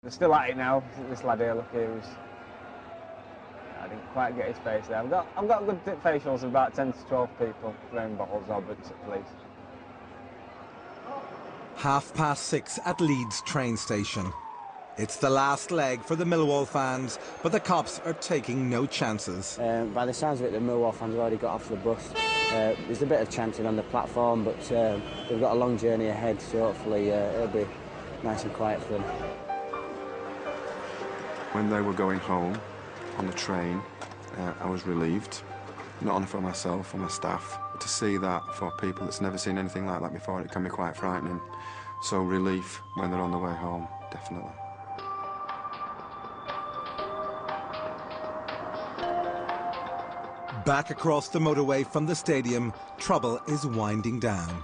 They're still at it now. This lad here, look here, I didn't quite get his face there. I've got good facials of about 10 to 12 people throwing bottles or bricks at police. 6:30 at Leeds train station. It's the last leg for the Millwall fans, but the cops are taking no chances. By the sounds of it, the Millwall fans have already got off the bus. There's a bit of chanting on the platform, but they've got a long journey ahead, so hopefully it'll be nice and quiet for them. When they were going home on the train, I was relieved, not only for myself and my staff, but to see that for people that's never seen anything like that before, it can be quite frightening. So relief when they're on the way home, definitely. Back across the motorway from the stadium, trouble is winding down.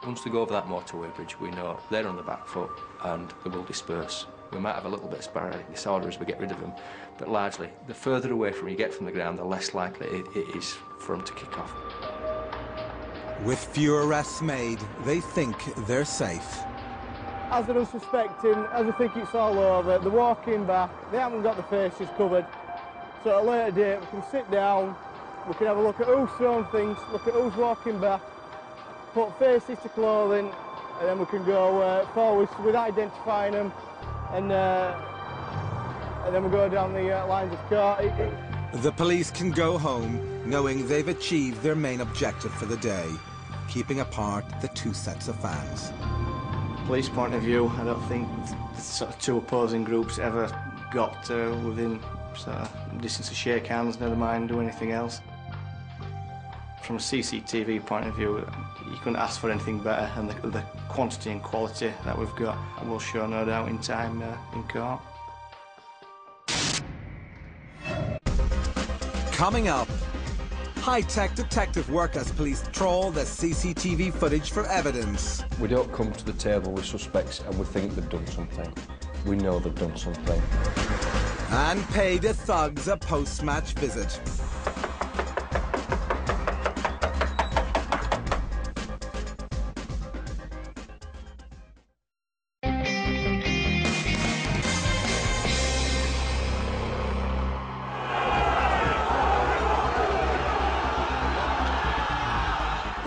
Once they go over that motorway bridge, we know they're on the back foot and they will disperse. We might have a little bit of sporadic disorder as we get rid of them, but largely, the further away from you get from the ground, the less likely it is for them to kick off. With few arrests made, they think they're safe. As they're unsuspecting, as they think it's all over, they're walking back, they haven't got the faces covered. So at a later date, we can sit down, we can have a look at who's throwing things, look at who's walking back, put faces to clothing, and then we can go forward with identifying them, and then we go down the lines of court. The police can go home knowing they've achieved their main objective for the day, keeping apart the two sets of fans. Police point of view, I don't think the sort of two opposing groups ever got within sort of distance to shake hands, never mind do anything else. From a CCTV point of view, you couldn't ask for anything better, and the quantity and quality that we've got will show no doubt in time in court. Coming up, high-tech detective work as police trawl the CCTV footage for evidence. We don't come to the table with suspects and we think they've done something. We know they've done something. And pay the thugs a post-match visit.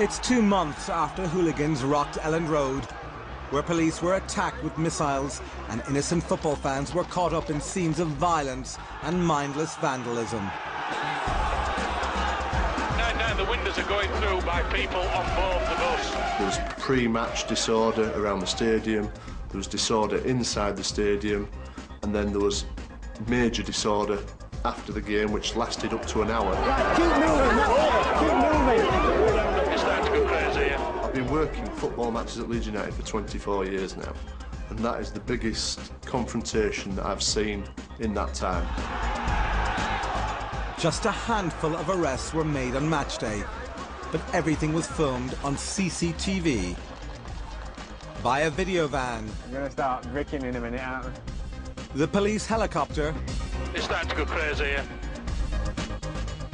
It's 2 months after hooligans rocked Elland Road, where police were attacked with missiles and innocent football fans were caught up in scenes of violence and mindless vandalism. Now the windows are going through by people on board the bus. There was pre-match disorder around the stadium, there was disorder inside the stadium, and then there was major disorder after the game, which lasted up to an hour. Right, keep moving, keep moving. It's starting to go crazy here. I've been working football matches at Leeds United for 24 years now, and that is the biggest confrontation that I've seen in that time. Just a handful of arrests were made on match day, but everything was filmed on CCTV by a video van. We're going to start bricking in a minute, aren't we? The police helicopter. It's starting to go crazy here.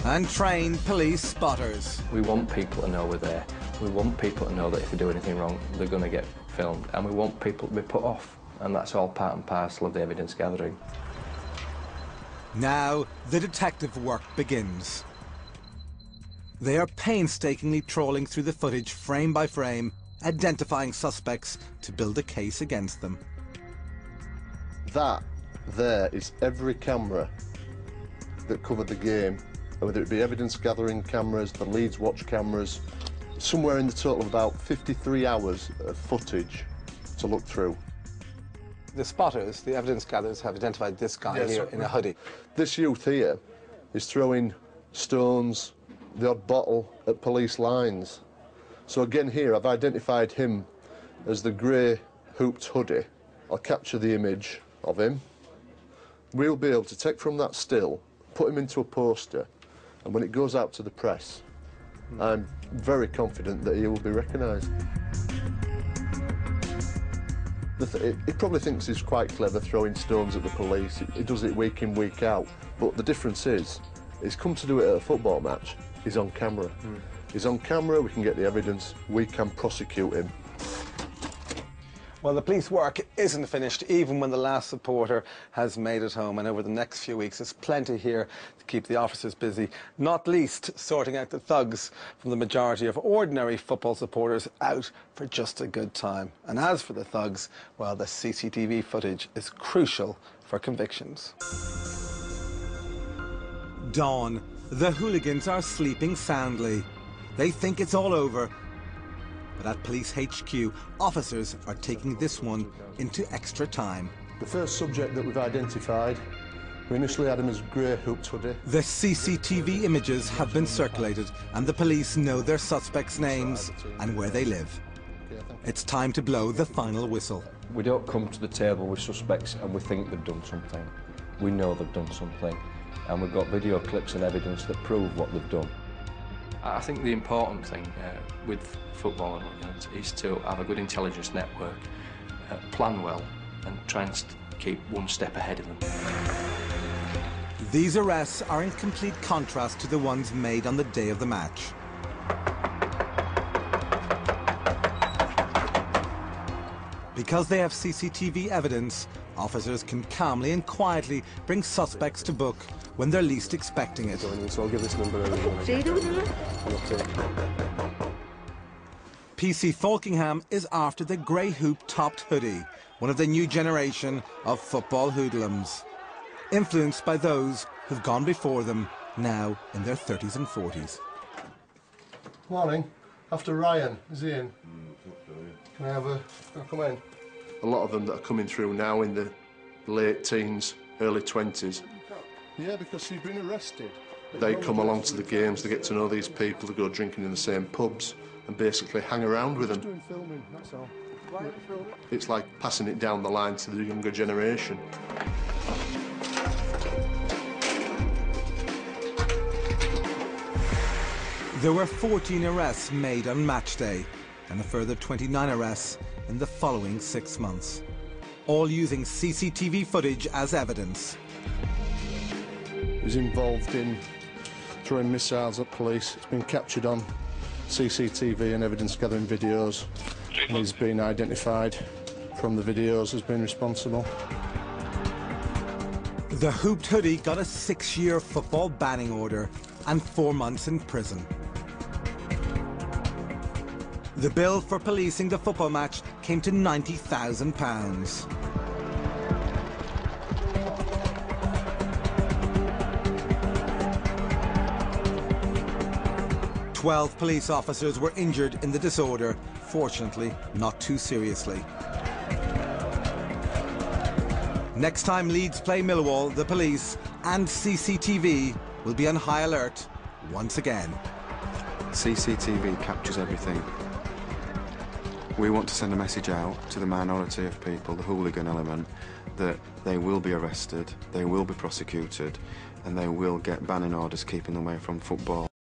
And trained police spotters. We want people to know we're there. We want people to know that if they do anything wrong, they're going to get filmed. And we want people to be put off. And that's all part and parcel of the evidence gathering. Now the detective work begins. They are painstakingly trawling through the footage frame by frame, identifying suspects to build a case against them. That there is every camera that covered the game, whether it be evidence gathering cameras, the Leeds watch cameras, somewhere in the total of about 53 hours of footage to look through. The spotters, the evidence gatherers, have identified this guy here in a hoodie. This youth here is throwing stones, the odd bottle at police lines. So again here I've identified him as the grey hooped hoodie. I'll capture the image of him. We'll be able to take from that still, put him into a poster, and when it goes out to the press, I'm very confident that he will be recognised. He probably thinks he's quite clever throwing stones at the police. He does it week in, week out. But the difference is, he's come to do it at a football match. He's on camera. He's on camera, we can get the evidence, we can prosecute him. Well, the police work isn't finished even when the last supporter has made it home, and over the next few weeks there's plenty here to keep the officers busy, not least sorting out the thugs from the majority of ordinary football supporters out for just a good time. And as for the thugs, well, the CCTV footage is crucial for convictions. Dawn. The hooligans are sleeping soundly. They think it's all over. But at Police HQ, officers are taking this one into extra time. The first subject that we've identified, we initially had him as grey hooped hoodie. The CCTV images have been circulated and the police know their suspects' names and where they live. It's time to blow the final whistle. We don't come to the table with suspects and we think they've done something. We know they've done something, and we've got video clips and evidence that prove what they've done. I think the important thing with football and hooligans is to have a good intelligence network, plan well, and try and keep one step ahead of them. These arrests are in complete contrast to the ones made on the day of the match. Because they have CCTV evidence, officers can calmly and quietly bring suspects to book when they're least expecting it. So I'll give this number PC Falkingham is after the grey hoop-topped hoodie, one of the new generation of football hoodlums, influenced by those who've gone before them, now in their 30s and 40s. Morning. After Ryan, is he in? Can I have a... Can I come in? A lot of them that are coming through now in the late teens, early 20s. Yeah, because he's been arrested. They come along to the games, they get to know these people, they go drinking in the same pubs and basically hang around with them. Just doing filming, that's all. Why are you filming? It's like passing it down the line to the younger generation. There were 14 arrests made on match day and a further 29 arrests in the following 6 months, all using CCTV footage as evidence. He's involved in throwing missiles at police. It's been captured on CCTV and evidence-gathering videos, and he's been identified from the videos as being responsible. The hooped hoodie got a 6-year football banning order and 4 months in prison. The bill for policing the football match came to £90,000. 12 police officers were injured in the disorder, fortunately not too seriously. Next time Leeds play Millwall, the police and CCTV will be on high alert once again. CCTV captures everything. We want to send a message out to the minority of people, the hooligan element, that they will be arrested, they will be prosecuted, and they will get banning orders keeping them away from football.